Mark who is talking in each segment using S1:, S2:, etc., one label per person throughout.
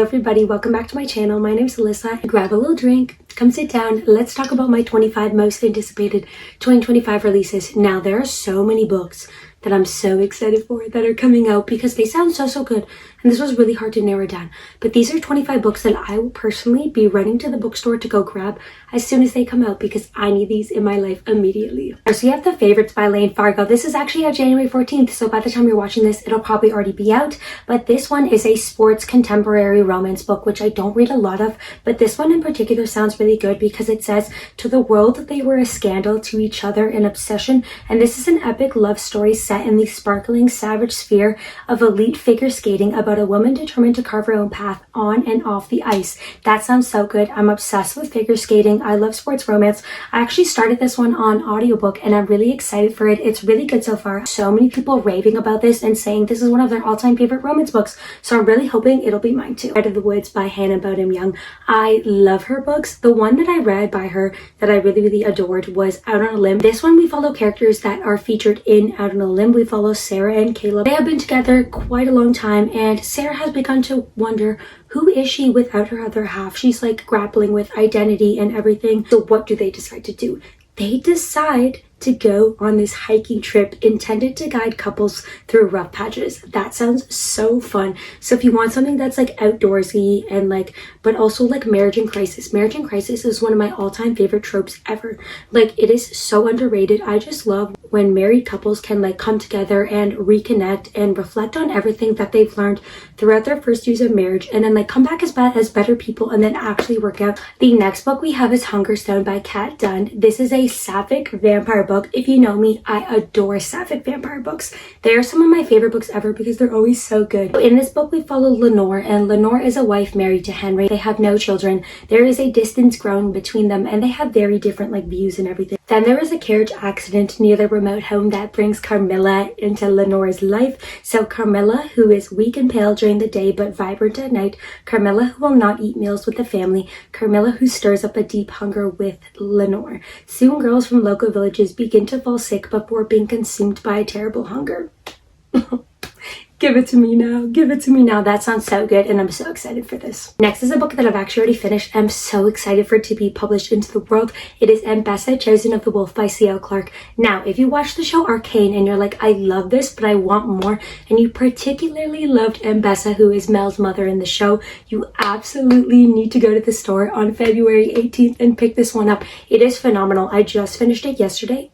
S1: Hello everybody, welcome back to my channel. My name is Alyssa. Grab a little drink, come sit down, let's talk about my 25 most anticipated 2025 releases. Now there are so many books that I'm so excited for that are coming out because they sound so good, and this was really hard to narrow down. But these are 25 books that I will personally be running to the bookstore to go grab as soon as they come out because I need these in my life immediately. So you have The Favorites by Layne Fargo. This is actually out January 14th, so by the time you're watching this, it'll probably already be out. But this one is a sports contemporary romance book, which I don't read a lot of, but this one in particular sounds really good because it says, to the world they were a scandal, to each other an obsession, and this is an epic love story set in the sparkling, savage sphere of elite figure skating about a woman determined to carve her own path on and off the ice. That sounds so good. I'm obsessed with figure skating. I love sports romance. I actually started this one on audiobook and I'm really excited for it. It's really good so far. So many people raving about this and saying this is one of their all-time favorite romance books. So I'm really hoping it'll be mine too. Out of the Woods by Hannah Bonam-Young. I love her books. The one that I read by her that I really adored was Out on a Limb. This one we follow characters that are featured in Out on a Limb. We follow Sarah and Caleb. They have been together quite a long time and Sarah has begun to wonder, who is she without her other half? She's like grappling with identity and everything. So what do they decide to do? They decide to go on this hiking trip intended to guide couples through rough patches. That sounds so fun. So if you want something that's like outdoorsy and like, but also like marriage in crisis. Marriage in crisis is one of my all-time favorite tropes ever. Like, it is so underrated. I just love when married couples can like come together and reconnect and reflect on everything that they've learned throughout their first years of marriage and then like come back as better people and then actually work out. The next book we have is Hungerstone by Dunn. This is a sapphic vampire book. If you know me, I adore sapphic vampire books. They are some of my favorite books ever because they're always so good. In this book we follow Lenore, and Lenore is a wife married to Henry. They have no children. There is a distance growing between them and they have very different like views and everything. Then there is a carriage accident near their remote home that brings Carmilla into Lenore's life. So Carmilla, who is weak and pale during the day but vibrant at night, Carmilla who will not eat meals with the family, Carmilla who stirs up a deep hunger with Lenore. Soon girls from local villages begin to fall sick before being consumed by a terrible hunger. Give it to me now. Give it to me now. That sounds so good and I'm so excited for this. Next is a book that I've actually already finished. I'm so excited for it to be published into the world. It is Ambessa, Chosen of the Wolf by C.L. Clarke. Now, if you watch the show Arcane and you're like, I love this, but I want more, and you particularly loved Ambessa, who is Mel's mother in the show, you absolutely need to go to the store on February 18th and pick this one up. It is phenomenal. I just finished it yesterday.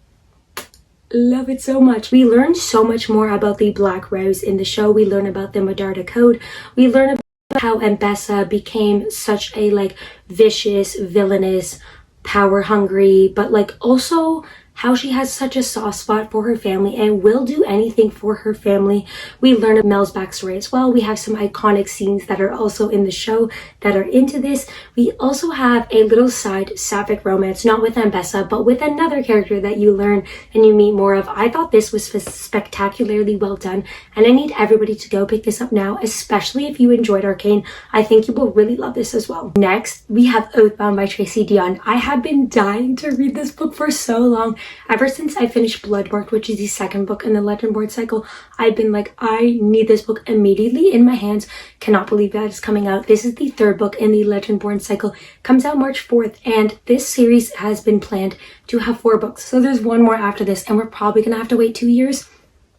S1: Love it so much. We learn so much more about the Black Rose in the show. We learn about the Medarda Code. We learn about how Ambessa became such a like vicious, villainous, power hungry, but like also how she has such a soft spot for her family and will do anything for her family. We learn of Mel's backstory as well. We have some iconic scenes that are also in the show that are into this. We also have a little side sapphic romance, not with Ambessa, but with another character that you learn and you meet more of. I thought this was spectacularly well done, and I need everybody to go pick this up now, especially if you enjoyed Arcane. I think you will really love this as well. Next, we have Oathbound by Tracy Deonn. I have been dying to read this book for so long. Ever since I finished Bloodmarked, which is the second book in the Legendborn cycle, I've been like, I need this book immediately in my hands. Cannot believe that it's coming out. This is the third book in the Legendborn cycle. Comes out March 4th, and this series has been planned to have 4 books. So there's one more after this, and we're probably gonna have to wait 2 years.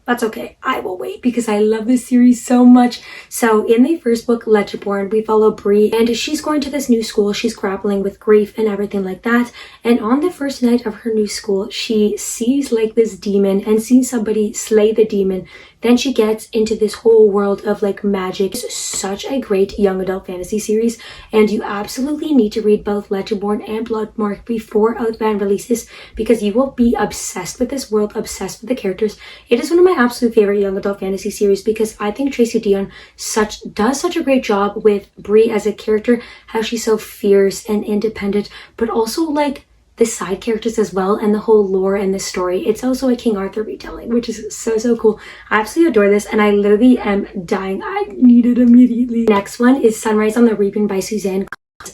S1: That's okay. I will wait because I love this series so much. So in the first book, Legendborn, we follow Bree and she's going to this new school. She's grappling with grief and everything like that. And on the first night of her new school, she sees like this demon and sees somebody slay the demon. Then she gets into this whole world of like magic. It's such a great young adult fantasy series, and you absolutely need to read both Legendborn and Bloodmarked before Oathbound releases because you will be obsessed with this world, obsessed with the characters. It is one of my absolute favorite young adult fantasy series because I think Tracy Deonn does such a great job with Bree as a character, how she's so fierce and independent, but also like the side characters as well and the whole lore and the story. It's also a King Arthur retelling, which is so cool. I absolutely adore this and I literally am dying. I need it immediately. Next one is Sunrise on the Reaping by Suzanne.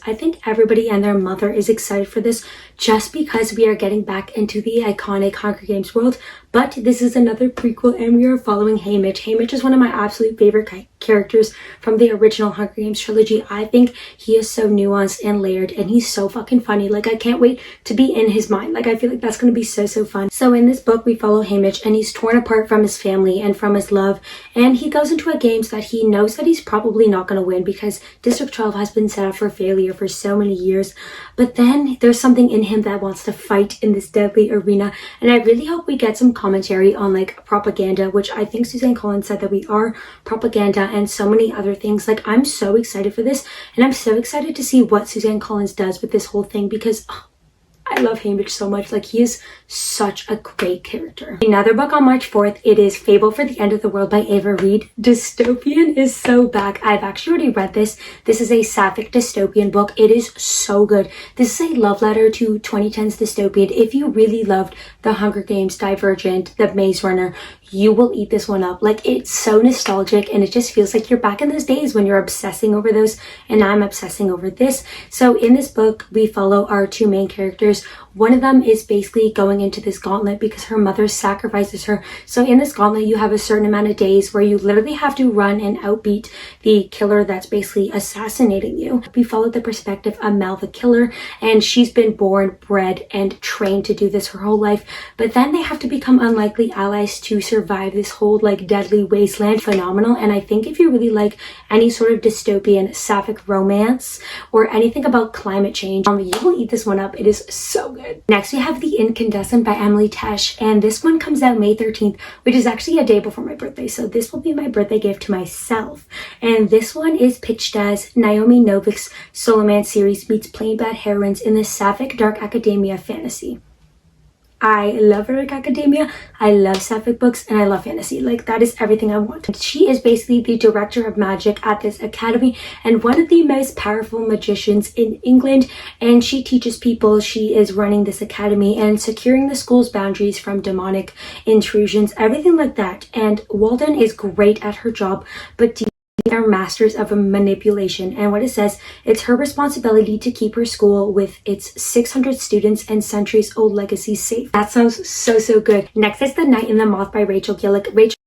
S1: I think everybody and their mother is excited for this just because we are getting back into the iconic Hunger Games world, but this is another prequel and we are following Haymitch. Haymitch is one of my absolute favorite characters from the original Hunger Games trilogy. I think he is so nuanced and layered, and he's so fucking funny. Like, I can't wait to be in his mind. Like, I feel like that's going to be so fun. So in this book, we follow Haymitch, and he's torn apart from his family and from his love, and he goes into a games that he knows that he's probably not going to win because District 12 has been set up for failure for so many years. But then there's something in him that wants to fight in this deadly arena, and I really hope we get some commentary on like propaganda, which I think Suzanne Collins said that we are propaganda, and so many other things. Like, I'm so excited for this, and I'm so excited to see what Suzanne Collins does with this whole thing because I love Haymitch so much. Like, he is such a great character. Another book on March 4th, it is Fable for the End of the World by Ava Reid. Dystopian is so back. I've actually already read this. This is a sapphic dystopian book. It is so good. This is a love letter to 2010's dystopian. If you really loved The Hunger Games, Divergent, The Maze Runner, you will eat this one up. Like, it's so nostalgic, and it just feels like you're back in those days when you're obsessing over those, and I'm obsessing over this. So in this book, we follow our two main characters. One of them is basically going into this gauntlet because her mother sacrifices her. So in this gauntlet, you have a certain amount of days where you literally have to run and outbeat the killer that's basically assassinating you. We follow the perspective of Mel, the killer, and she's been born, bred, and trained to do this her whole life. But then they have to become unlikely allies to survive this whole like deadly wasteland. Phenomenal. And I think if you really like any sort of dystopian sapphic romance or anything about climate change, you will eat this one up. It is so good. Next, we have The Incandescent by Emily Tesh, and this one comes out May 13th, which is actually a day before my birthday, so this will be my birthday gift to myself. And this one is pitched as Naomi Novik's Solomon series meets plain bad heroines in the sapphic dark academia fantasy. I love Heroic Academia, I love sapphic books, and I love fantasy. Like, that is everything I want. She is basically the director of magic at this academy and one of the most powerful magicians in England, and she teaches people. She is running this academy and securing the school's boundaries from demonic intrusions, everything like that. And Walden is great at her job, but are masters of manipulation, and what it says, it's her responsibility to keep her school with its 600 students and centuries old legacy safe. That sounds so good. Next is The Night in the Moth by Rachel Gillig. Rachel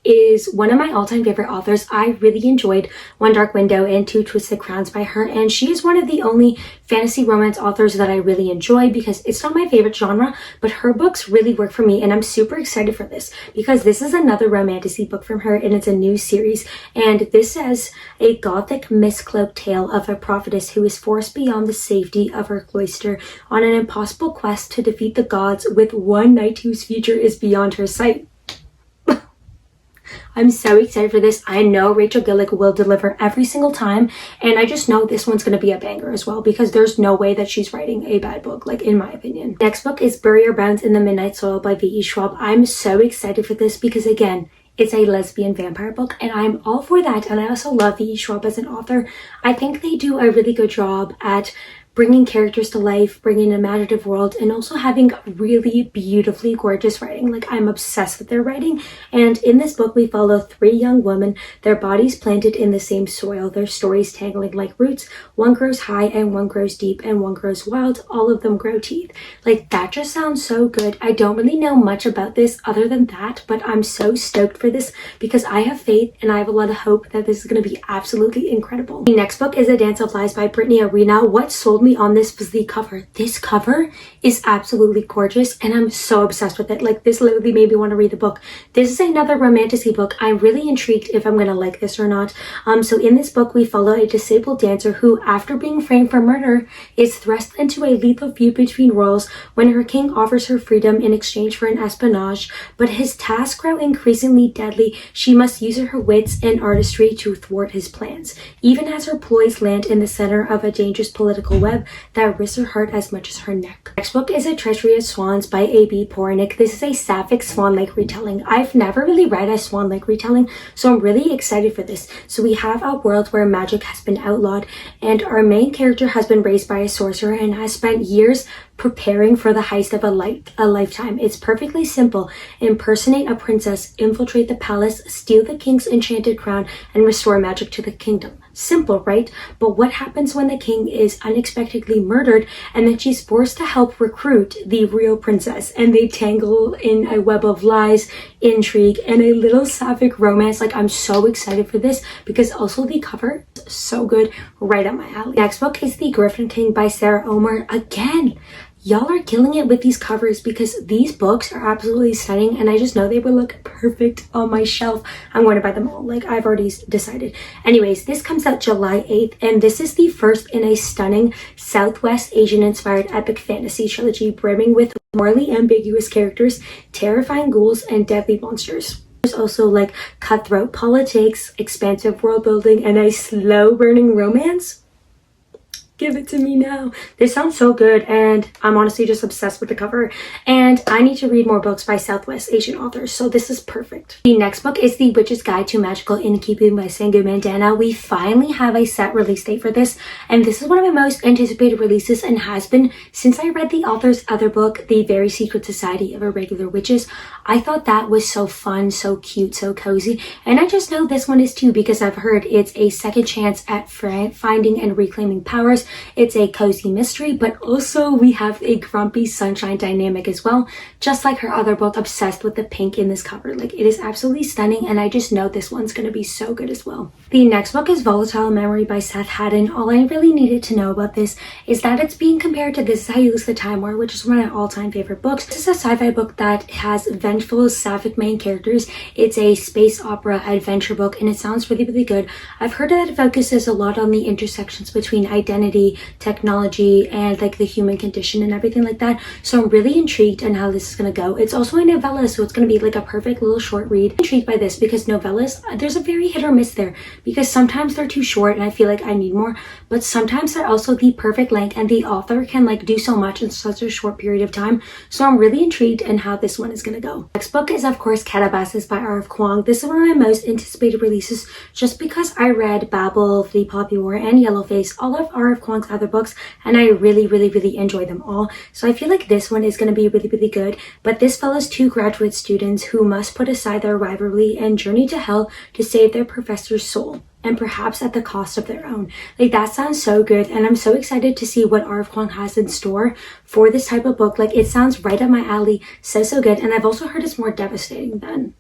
S1: is one of my all-time favorite authors. I really enjoyed One Dark Window and Two Twisted Crowns by her, and she is one of the only fantasy romance authors that I really enjoy because it's not my favorite genre, but her books really work for me, and I'm super excited for this because this is another romantasy book from her, and it's a new series. And this says a gothic miscloaked tale of a prophetess who is forced beyond the safety of her cloister on an impossible quest to defeat the gods with one knight whose future is beyond her sight. I'm so excited for this. I know Rachel Gillig will deliver every single time, and I just know this one's going to be a banger as well because there's no way that she's writing a bad book, like, in my opinion. Next book is Bury Your Bones in the Midnight Soil by V.E. Schwab. I'm so excited for this because, again, it's a lesbian vampire book, and I'm all for that. And I also love V.E. Schwab as an author. I think they do a really good job at bringing characters to life, bringing an imaginative world, and also having really beautifully gorgeous writing. Like, I'm obsessed with their writing. And in this book, we follow three young women, their bodies planted in the same soil, their stories tangling like roots. One grows high and one grows deep and one grows wild. All of them grow teeth. Like, that just sounds so good. I don't really know much about this other than that, but I'm so stoked for this because I have faith and I have a lot of hope that this is going to be absolutely incredible. The next book is A Dance of Lies by Brittany. What sold me on this was the cover. This cover is absolutely gorgeous, and I'm so obsessed with it. Like, this literally made me want to read the book. This is another romantasy book. I'm really intrigued if I'm gonna like this or not. So in this book, we follow a disabled dancer who, after being framed for murder, is thrust into a lethal feud between royals when her king offers her freedom in exchange for an espionage. But his tasks grow increasingly deadly. She must use her wits and artistry to thwart his plans, even as her ploys land in the center of a dangerous political web that risks her heart as much as her neck. Next book is A Treasury of Swans by A.B. Poranek. This is a sapphic Swan Lake retelling. I've never really read a Swan Lake retelling, so I'm really excited for this. So we have a world where magic has been outlawed, and our main character has been raised by a sorcerer and has spent years preparing for the heist of a lifetime. It's perfectly simple. Impersonate a princess, infiltrate the palace, steal the king's enchanted crown, and restore magic to the kingdom. Simple, right? But what happens when the king is unexpectedly murdered and then she's forced to help recruit the real princess, and they tangle in a web of lies, intrigue, and a little sapphic romance. Like, I'm so excited for this because also the cover is so good, right up my alley. Next book is The Griffin King by Sarah Omer. Again, y'all are killing it with these covers because these books are absolutely stunning, and I just know they will look perfect on my shelf. I'm going to buy them all, like I've already decided. Anyways, this comes out July 8th, and this is the first in a stunning Southwest Asian inspired epic fantasy trilogy brimming with morally ambiguous characters, terrifying ghouls, and deadly monsters. There's also like cutthroat politics, expansive world building, and a slow burning romance. Give it to me now. This sounds so good, and I'm honestly just obsessed with the cover, and I need to read more books by Southwest Asian authors, so this is perfect. The next book is The Witch's Guide to Magical Innkeeping by Sangu Mandana. We finally have a set release date for this, and this is one of my most anticipated releases and has been since I read the author's other book, The Very Secret Society of Irregular Witches. I thought that was so fun, so cute, so cozy, and I just know this one is too because I've heard it's a second chance at finding and reclaiming powers. It's a cozy mystery, but also we have a grumpy sunshine dynamic as well, just like her other book. Obsessed with the pink in this cover. Like, it is absolutely stunning, and I just know this one's going to be so good as well. The next book is Volatile Memory by Seth Haddon. All I really needed to know about this is that it's being compared to This Is How You Lose the Time War, which is one of my all-time favorite books. This is a sci-fi book that has vengeful, sapphic main characters. It's a space opera adventure book, and it sounds really, really good. I've heard that it focuses a lot on the intersections between identity, technology, and like the human condition and everything like that, so I'm really intrigued on how this is going to go. It's also a novella, so it's going to be like a perfect little short read. I'm intrigued by this because novellas, there's a very hit or miss there, because sometimes they're too short and I feel like I need more, but sometimes they're also the perfect length and the author can like do so much in such a short period of time, so I'm really intrigued in how this one is going to go. Next book is of course Katab by R.F. Kuang. This is one of my most anticipated releases just because I read Babel, The Poppy War, and Yellowface, all of R.F. Kuang's other books, and I really enjoy them all, so I feel like this one is going to be really good. But this follows two graduate students who must put aside their rivalry and journey to hell to save their professor's soul, and perhaps at the cost of their own. Like, that sounds so good, and I'm so excited to see what R.F. Kuang has in store for this type of book. Like, it sounds right up my alley, so good, and I've also heard it's more devastating than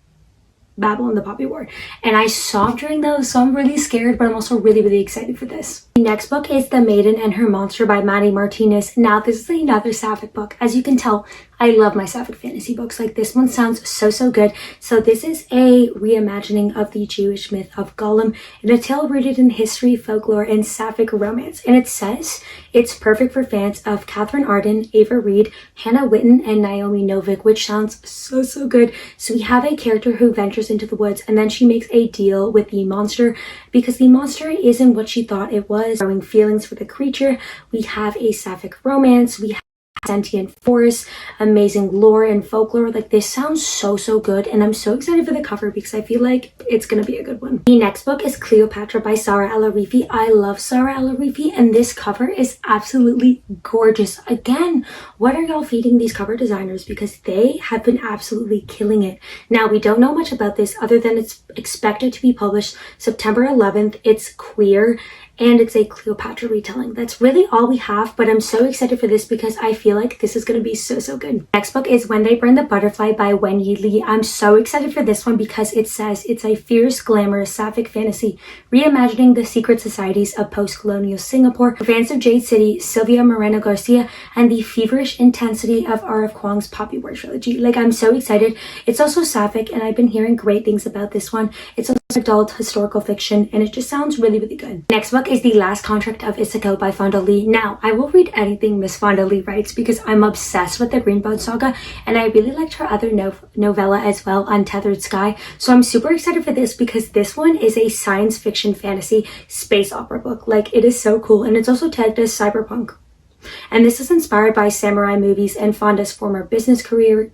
S1: Babel and the Poppy War, and I sobbed during those, so I'm really scared, but I'm also really excited for this. The next book is The Maiden and Her Monster by Maddie Martinez. Now, this is another sapphic book. As you can tell, I love my sapphic fantasy books. Like, this one sounds so good. So this is a reimagining of the Jewish myth of Gollum in a tale rooted in history, folklore, and sapphic romance. And it says it's perfect for fans of Catherine Arden, Ava Reid, Hannah Witten, and Naomi Novik, which sounds so good. So we have a character who ventures into the woods, and then she makes a deal with the monster because the monster isn't what she thought it was. Growing feelings for the creature. We have a sapphic romance. We have sentient forests, amazing lore and folklore. Like, this sounds so good, and I'm so excited for the cover because I feel like it's gonna be a good one. The next book is Cleopatra by Sara El-Arifi. I love Sara El-Arifi, and this cover is absolutely gorgeous. Again, what are y'all feeding these cover designers, because they have been absolutely killing it. Now, we don't know much about this other than it's expected to be published September 11th. It's queer, and it's a Cleopatra retelling. That's really all we have, but I'm so excited for this because I feel like this is going to be so good. Next book is When They Burn the Butterfly by Wen Yi Lee. I'm so excited for this one because it says it's a fierce, glamorous, sapphic fantasy reimagining the secret societies of post-colonial Singapore for fans of Jade City, Sylvia Moreno Garcia, and the feverish intensity of R.F. Kuang's Poppy War trilogy. Like, I'm so excited. It's also sapphic, and I've been hearing great things about this one. It's also adult historical fiction, and it just sounds really good. Next book is The Last Contract of Isoko by Fonda Lee. Now, I will read anything Miss Fonda Lee writes because I'm obsessed with the Greenbow saga, and I really liked her other novella as well, Untethered Sky. So I'm super excited for this because this one is a science fiction fantasy space opera book. Like, it is so cool, and it's also tagged as cyberpunk. And this is inspired by samurai movies and Fonda's former business career.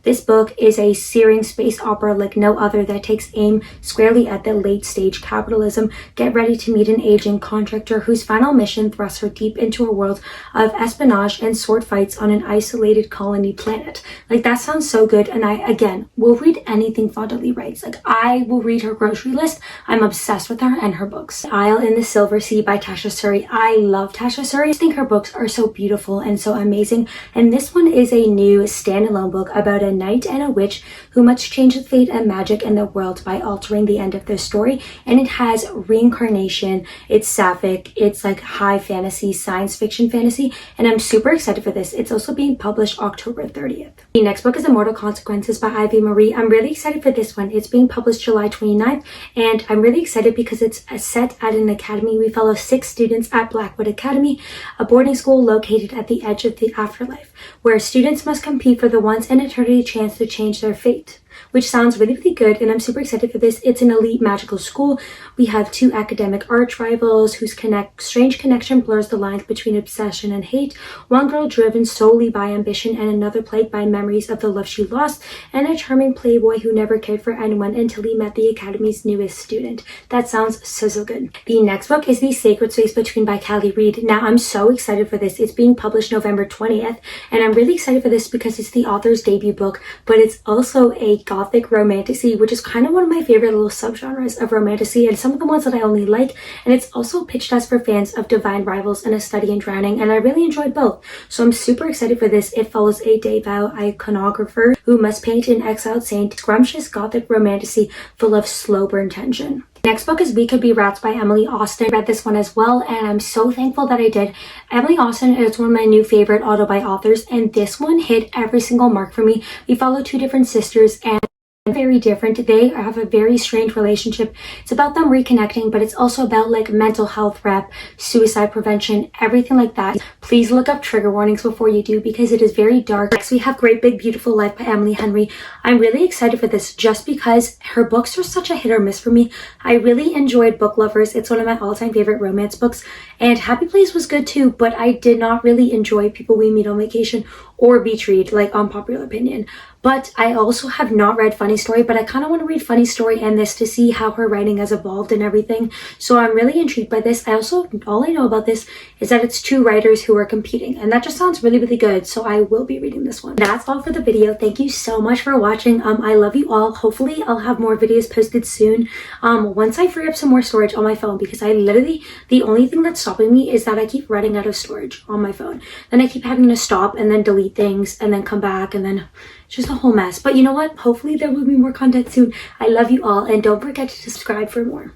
S1: This book is a searing space opera like no other that takes aim squarely at the late stage capitalism. Get ready to meet an aging contractor whose final mission thrusts her deep into a world of espionage and sword fights on an isolated colony planet. Like, that sounds so good, and I, again, will read anything Fondly writes. Like, I will read her grocery list. I'm obsessed with her and her books. Isle in the Silver Sea by Tasha Suri. I love Tasha Suri. I think her books are so beautiful and so amazing, and this one is a new standalone book about a knight and a witch who must change the fate and magic in the world by altering the end of their story, and it has reincarnation, it's sapphic, it's like high fantasy, science fiction fantasy, and I'm super excited for this. It's also being published October 30th. The next book is Immortal Consequences by Ivy Marie. I'm really excited for this one. It's being published July 29th, and I'm really excited because it's set at an academy. We follow 6 students at Blackwood Academy, a boarding school located at the edge of the afterlife, where students must compete for the once in eternity chance to change their fate, which sounds really, really good, and I'm super excited for this. It's an elite magical school. We have 2 academic arch rivals whose strange connection blurs the lines between obsession and hate. One girl driven solely by ambition and another plagued by memories of the love she lost, and a charming playboy who never cared for anyone until he met the academy's newest student. That sounds so good. The next book is The Sacred Space Between by Callie Reid. Now, I'm so excited for this. It's being published November 20th, and I'm really excited for this because it's the author's debut book, but it's also a gothic romantasy, which is kind of one of my favorite little subgenres of romantasy, and some of the ones that I only like. And it's also pitched as for fans of Divine Rivals and A Study in Drowning, and I really enjoyed both, so I'm super excited for this. It follows a devout iconographer who must paint an exiled saint. Scrumptious gothic romantasy full of slow burn tension. Next book is We Could Be Rats by Emily Austen. I read this one as well, and I'm so thankful that I did. Emily Austen is one of my new favorite auto-buy authors, and this one hit every single mark for me. We follow 2 different sisters, and very different. They have a very strange relationship. It's about them reconnecting, but it's also about like mental health rep, suicide prevention, everything like that. Please look up trigger warnings before you do because it is very dark. Next we have Great Big Beautiful Life by Emily Henry. I'm really excited for this just because her books are such a hit or miss for me. I really enjoyed Book Lovers. It's one of my all-time favorite romance books, and Happy Place was good too, but I did not really enjoy People We Meet on Vacation or Beach Read, like unpopular opinion. But I also have not read Funny Story, but I kind of want to read Funny Story and this to see how her writing has evolved and everything. So I'm really intrigued by this. All I know about this is that it's 2 writers who are competing, and that just sounds really, really good. So I will be reading this one. That's all for the video. Thank you so much for watching. I love you all. Hopefully I'll have more videos posted soon. Once I free up some more storage on my phone, because I literally, the only thing that's stopping me is that I keep running out of storage on my phone. Then I keep having to stop and then delete things and then come back, and then just a whole mess. But you know what? Hopefully there will be more content soon. I love you all, and don't forget to subscribe for more.